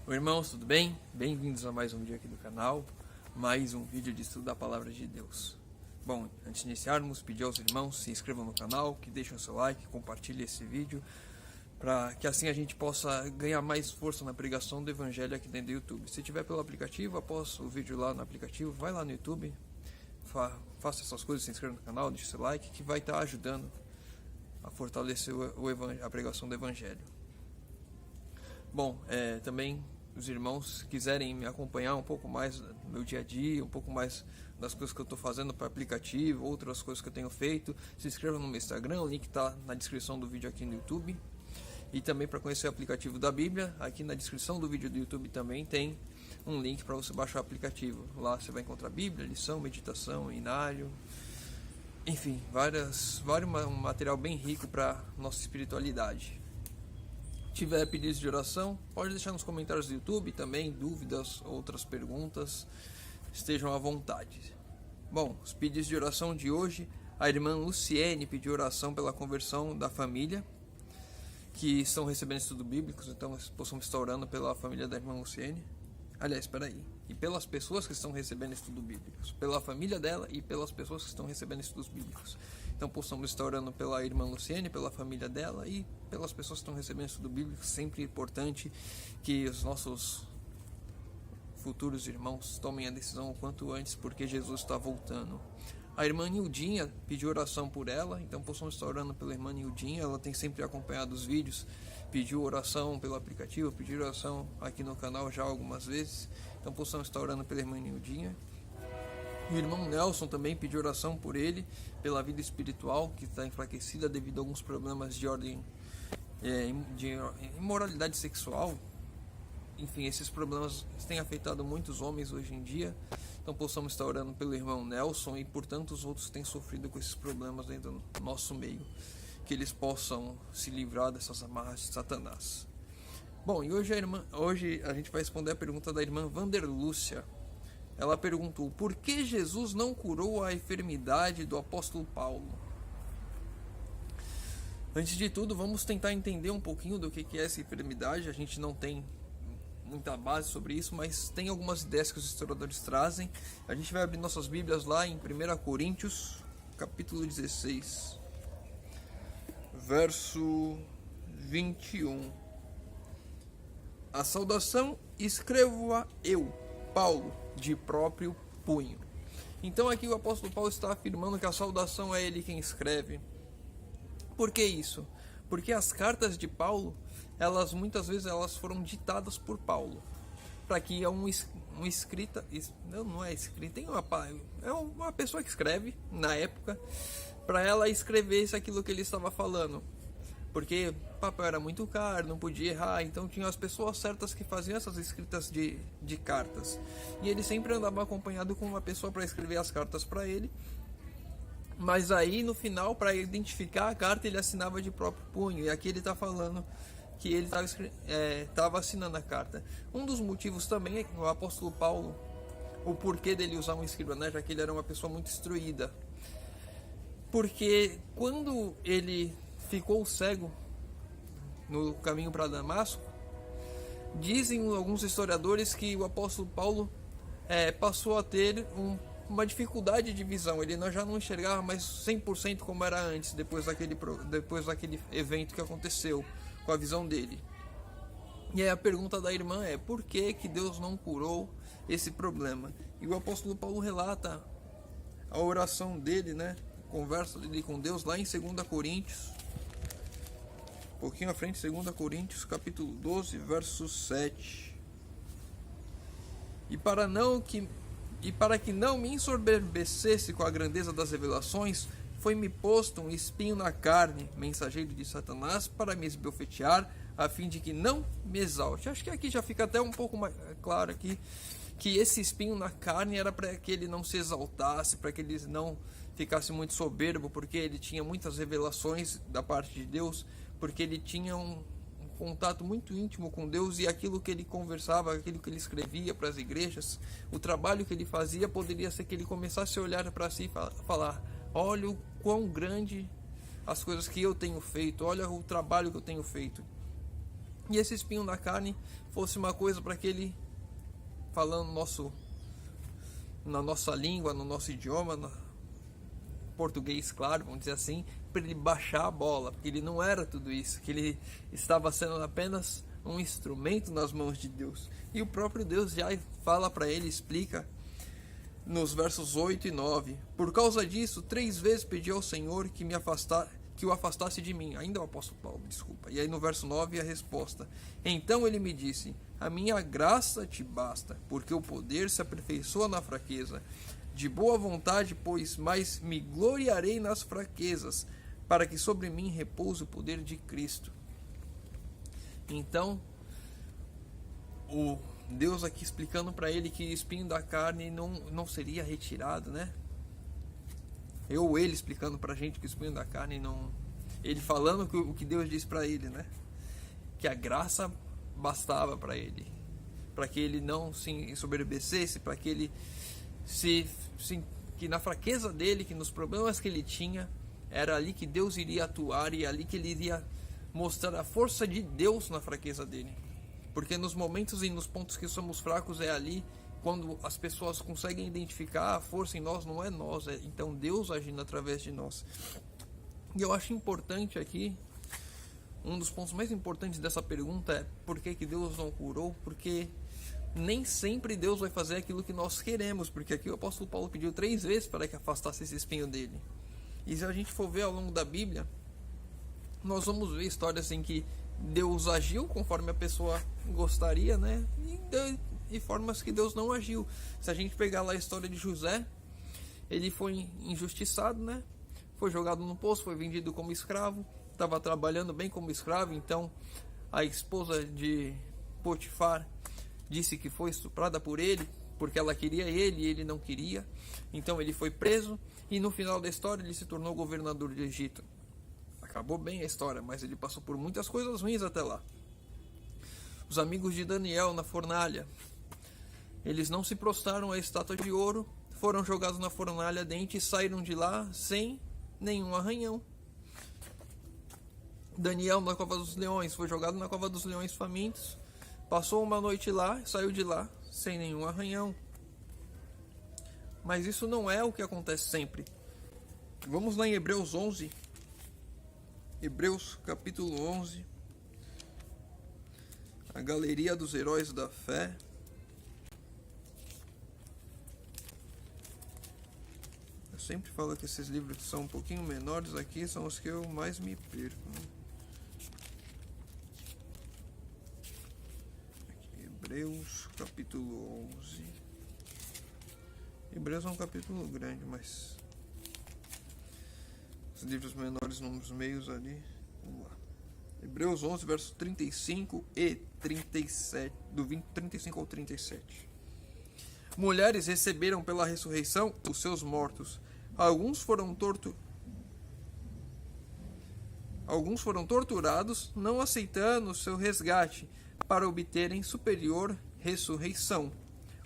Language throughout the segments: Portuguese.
Oi, irmãos, tudo bem? Bem-vindos a mais um vídeo aqui do canal, mais um vídeo de estudo da Palavra de Deus. Bom, antes de iniciarmos, pedir aos irmãos se inscrevam no canal, que deixem o seu like, compartilhem esse vídeo, para que assim a gente possa ganhar mais força na pregação do Evangelho aqui dentro do YouTube. Se tiver pelo aplicativo, após o vídeo lá no aplicativo, vai lá no YouTube, faça essas coisas, se inscreva no canal, deixe seu like, que vai estar ajudando a fortalecer a pregação do Evangelho. Bom, também os irmãos quiserem me acompanhar um pouco mais do meu dia a dia, um pouco mais das coisas que eu estou fazendo para aplicativo, outras coisas que eu tenho feito, se inscreva no meu Instagram, o link está na descrição do vídeo aqui no YouTube. E também para conhecer o aplicativo da Bíblia, aqui na descrição do vídeo do YouTube também tem um link para você baixar o aplicativo. Lá você vai encontrar Bíblia, lição, meditação, inário, enfim, um material bem rico para nossa espiritualidade. Tiver pedidos de oração, pode deixar nos comentários do YouTube também, dúvidas, outras perguntas, estejam à vontade. Bom, os pedidos de oração de hoje, a irmã Luciene pediu oração pela conversão da família, que estão recebendo estudo bíblicos, então possamos estar orando pela família da irmã Luciene. Aliás, espera aí, e pelas pessoas que estão recebendo estudos bíblicos, pela família dela e pelas pessoas que estão recebendo estudos bíblicos. Então possamos estar orando pela irmã Luciene, pela família dela e pelas pessoas que estão recebendo estudo bíblico. Sempre importante que os nossos futuros irmãos tomem a decisão o quanto antes, porque Jesus está voltando. A irmã Nildinha pediu oração por ela, então possamos estar orando pela irmã Nildinha. Ela tem sempre acompanhado os vídeos, pediu oração pelo aplicativo, pediu oração aqui no canal já algumas vezes, então possamos estar orando pela irmã Nildinha. O irmão Nelson também pediu oração por ele, pela vida espiritual, que está enfraquecida devido a alguns problemas de ordem de imoralidade sexual. Enfim, esses problemas têm afetado muitos homens hoje em dia. Então possamos estar orando pelo irmão Nelson e por tantos outros que têm sofrido com esses problemas dentro do nosso meio. Que eles possam se livrar dessas amarras de Satanás. Bom, e hoje a gente vai responder a pergunta da irmã Vanderlúcia. Ela perguntou: por que Jesus não curou a enfermidade do apóstolo Paulo? Antes de tudo, vamos tentar entender um pouquinho do que é essa enfermidade. A gente não tem muita base sobre isso, mas tem algumas ideias que os historiadores trazem. A gente vai abrir nossas Bíblias lá em 1 Coríntios, capítulo 16, verso 21. A saudação escrevo-a eu, Paulo, de próprio punho. Então aqui o apóstolo Paulo está afirmando que a saudação é ele quem escreve. Por que isso? Porque as cartas de Paulo, muitas vezes foram ditadas por Paulo, para que é uma pessoa que escreve na época, para ela escrever aquilo que ele estava falando, porque o papel era muito caro, não podia errar, então tinha as pessoas certas que faziam essas escritas de cartas, e ele sempre andava acompanhado com uma pessoa para escrever as cartas para ele. Mas aí no final, para identificar a carta, ele assinava de próprio punho. E aqui ele está falando que ele estava assinando a carta. Um dos motivos também é que o apóstolo Paulo, o porquê dele usar um escriba, né, já que ele era uma pessoa muito instruída. Porque quando ele ficou cego no caminho para Damasco, dizem alguns historiadores que o apóstolo Paulo passou a ter uma dificuldade de visão. Ele já não enxergava mais 100% como era antes, depois daquele evento que aconteceu com a visão dele. E aí a pergunta da irmã é: por que Deus não curou esse problema? E o apóstolo Paulo relata a oração dele, né, a conversa dele com Deus lá em 2 Coríntios, um pouquinho à frente, 2 Coríntios capítulo 12, verso 7. E para que não me ensoberbecesse com a grandeza das revelações, foi-me posto um espinho na carne, mensageiro de Satanás, para me esbofetear, a fim de que não me exalte. Acho que aqui já fica até um pouco mais claro aqui, que esse espinho na carne era para que ele não se exaltasse, para que ele não ficasse muito soberbo, porque ele tinha muitas revelações da parte de Deus, porque ele tinha um contato muito íntimo com Deus, e aquilo que ele conversava, aquilo que ele escrevia para as igrejas, o trabalho que ele fazia, poderia ser que ele começasse a olhar para si e falar: olha o quão grande as coisas que eu tenho feito, olha o trabalho que eu tenho feito. e esse espinho na carne fosse uma coisa para que ele, falando na nossa língua, no nosso idioma, no português, claro, vamos dizer assim, para ele baixar a bola, porque ele não era tudo isso, que ele estava sendo apenas um instrumento nas mãos de Deus. E o próprio Deus já fala para ele, explica nos versos 8 e 9: por causa disso, 3 vezes pedi ao Senhor que o afastasse de mim. Ainda é o apóstolo Paulo, desculpa. E aí no verso 9 a resposta: então ele me disse, a minha graça te basta, porque o poder se aperfeiçoa na fraqueza. De boa vontade, pois, mais me gloriarei nas fraquezas, para que sobre mim repouse o poder de Cristo. Então, o Deus aqui explicando para ele que o espinho da carne não seria retirado, né? Ele explicando para a gente que o espinho da carne não... Ele falando o que Deus disse para ele, né? Que a graça bastava para ele, para que ele não se ensoberbecesse, para que ele que na fraqueza dele, que nos problemas que ele tinha, era ali que Deus iria atuar e ali que ele iria mostrar a força de Deus na fraqueza dele. Porque nos momentos e nos pontos que somos fracos é ali quando as pessoas conseguem identificar a força em nós, não é nós, é então Deus agindo através de nós. E eu acho importante aqui, um dos pontos mais importantes dessa pergunta é por que Deus não curou? Porque nem sempre Deus vai fazer aquilo que nós queremos, porque aqui o apóstolo Paulo pediu 3 vezes para que afastasse esse espinho dele. E se a gente for ver ao longo da Bíblia, nós vamos ver histórias em que Deus agiu conforme a pessoa gostaria, né? E formas que Deus não agiu. Se a gente pegar lá a história de José, ele foi injustiçado, né? Foi jogado no poço, foi vendido como escravo, estava trabalhando bem como escravo, então a esposa de Potifar disse que foi estuprada por ele, porque ela queria ele e ele não queria. Então ele foi preso e no final da história ele se tornou governador de Egito. Acabou bem a história, mas ele passou por muitas coisas ruins até lá. Os amigos de Daniel na fornalha, eles não se prostraram à estátua de ouro, foram jogados na fornalha ardente e saíram de lá sem nenhum arranhão. Daniel na cova dos leões, foi jogado na cova dos leões famintos, passou uma noite lá, saiu de lá sem nenhum arranhão. Mas isso não é o que acontece sempre. Vamos lá em Hebreus 11. Hebreus capítulo 11. A galeria dos heróis da fé. Eu sempre falo que esses livros que são um pouquinho menores aqui são os que eu mais me perco, né? Aqui, Hebreus capítulo 11. Hebreus é um capítulo grande, mas os livros menores nos meios ali. Vamos lá. Hebreus 11, versos 35 e 37, do 35 ao 37. Mulheres receberam pela ressurreição os seus mortos. Alguns foram torturados, não aceitando o seu resgate, para obterem superior ressurreição.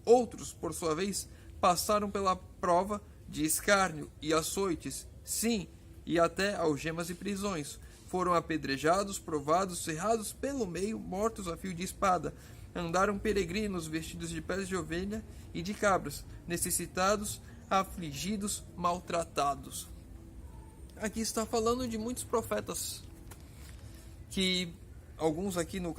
Outros, por sua vez, passaram pela prova de escárnio e açoites, sim, e até algemas e prisões. Foram apedrejados, provados, cerrados pelo meio, mortos a fio de espada. Andaram peregrinos vestidos de peles de ovelha e de cabras, necessitados, afligidos, maltratados. Aqui está falando de muitos profetas, que alguns aqui no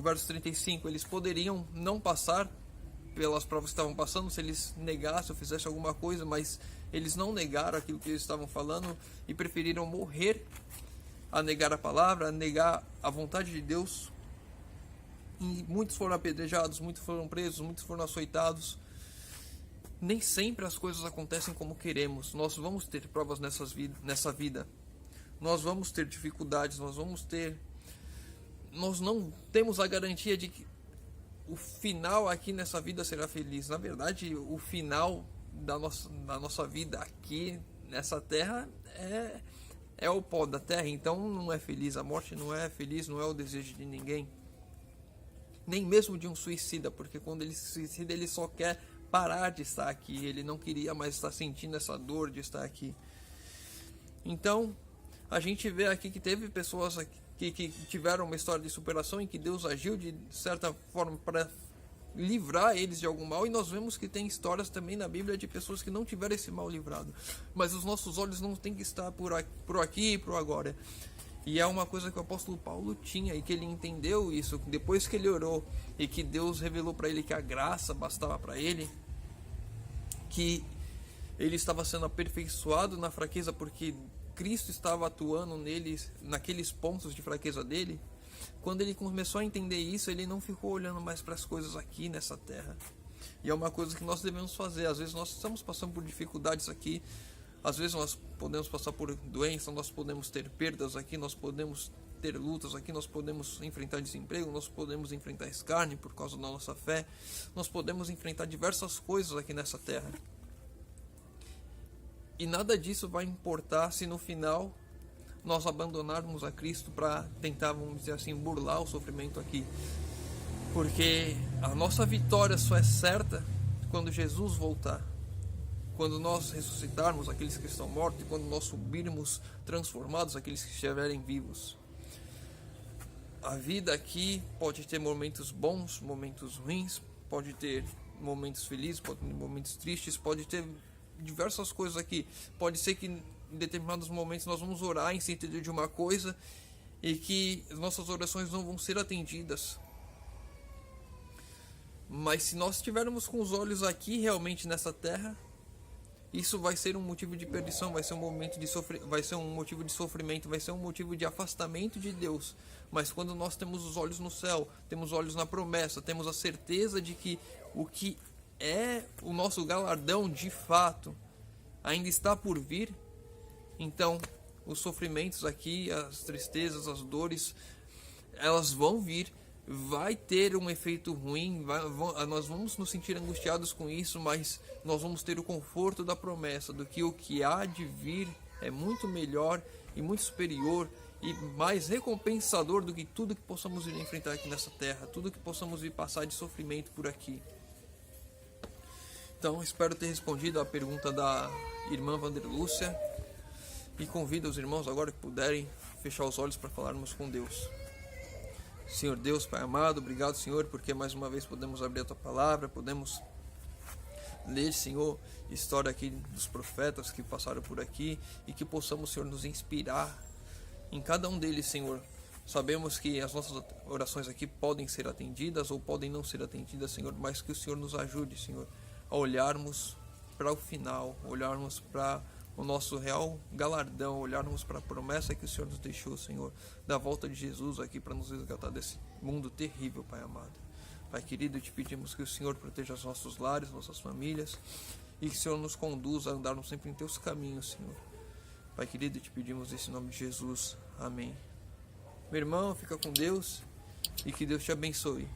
verso 35, eles poderiam não passar pelas provas que estavam passando, se eles negassem ou fizessem alguma coisa, mas eles não negaram aquilo que eles estavam falando e preferiram morrer a negar a palavra, a negar a vontade de Deus. E muitos foram apedrejados, muitos foram presos, muitos foram açoitados. Nem sempre as coisas acontecem como queremos. Nós vamos ter provas nessa vida. Nós vamos ter dificuldades, nós não temos a garantia de que o final aqui nessa vida será feliz. Na verdade, o final da nossa vida aqui nessa terra é o pó da terra, então não é feliz. A morte não é feliz, não é o desejo de ninguém, nem mesmo de um suicida, porque quando ele se suicida ele só quer parar de estar aqui, ele não queria mais estar sentindo essa dor de estar aqui. Então a gente vê aqui que teve pessoas aqui que tiveram uma história de superação, em que Deus agiu de certa forma para livrar eles de algum mal, e nós vemos que tem histórias também na Bíblia de pessoas que não tiveram esse mal livrado, mas os nossos olhos não têm que estar por aqui e por agora. E é uma coisa que o apóstolo Paulo tinha, e que ele entendeu isso depois que ele orou, e que Deus revelou para ele que a graça bastava para ele, que ele estava sendo aperfeiçoado na fraqueza, porque Cristo estava atuando nele, naqueles pontos de fraqueza dele. Quando ele começou a entender isso, ele não ficou olhando mais para as coisas aqui nessa terra. E é uma coisa que nós devemos fazer. Às vezes nós estamos passando por dificuldades aqui, às vezes nós podemos passar por doença, nós podemos ter perdas aqui, nós podemos ter lutas aqui, nós podemos enfrentar desemprego, nós podemos enfrentar escárnio por causa da nossa fé, nós podemos enfrentar diversas coisas aqui nessa terra. E nada disso vai importar se no final nós abandonarmos a Cristo para tentar, vamos dizer assim, burlar o sofrimento aqui. Porque a nossa vitória só é certa quando Jesus voltar. Quando nós ressuscitarmos aqueles que estão mortos, e quando nós subirmos transformados aqueles que estiverem vivos. A vida aqui pode ter momentos bons, momentos ruins, pode ter momentos felizes, pode ter momentos tristes, pode ter diversas coisas aqui. Pode ser que em determinados momentos nós vamos orar em sentido de uma coisa e que nossas orações não vão ser atendidas. Mas se nós estivermos com os olhos aqui realmente nessa terra, isso vai ser um motivo de perdição, vai ser um motivo de sofrimento, vai ser um motivo de afastamento de Deus. Mas quando nós temos os olhos no céu, temos olhos na promessa, temos a certeza de que o que é o nosso galardão de fato ainda está por vir, então os sofrimentos aqui, as tristezas, as dores, elas vão vir, vai ter um efeito ruim, nós vamos nos sentir angustiados com isso, mas nós vamos ter o conforto da promessa do que o que há de vir é muito melhor e muito superior e mais recompensador do que tudo que possamos vir enfrentar aqui nessa terra, tudo que possamos vir passar de sofrimento por aqui. Então, espero ter respondido a pergunta da irmã Vanderlúcia e convido os irmãos agora que puderem fechar os olhos para falarmos com Deus. Senhor Deus, Pai amado, obrigado, Senhor, porque mais uma vez podemos abrir a Tua Palavra, podemos ler, Senhor, história aqui dos profetas que passaram por aqui e que possamos, Senhor, nos inspirar em cada um deles, Senhor. Sabemos que as nossas orações aqui podem ser atendidas ou podem não ser atendidas, Senhor, mas que o Senhor nos ajude, Senhor, a olharmos para o final, olharmos para o nosso real galardão, olharmos para a promessa que o Senhor nos deixou, Senhor, da volta de Jesus aqui para nos resgatar desse mundo terrível, Pai amado. Pai querido, te pedimos que o Senhor proteja os nossos lares, nossas famílias, e que o Senhor nos conduza a andarmos sempre em Teus caminhos, Senhor. Pai querido, te pedimos nesse nome de Jesus. Amém. Meu irmão, fica com Deus e que Deus te abençoe.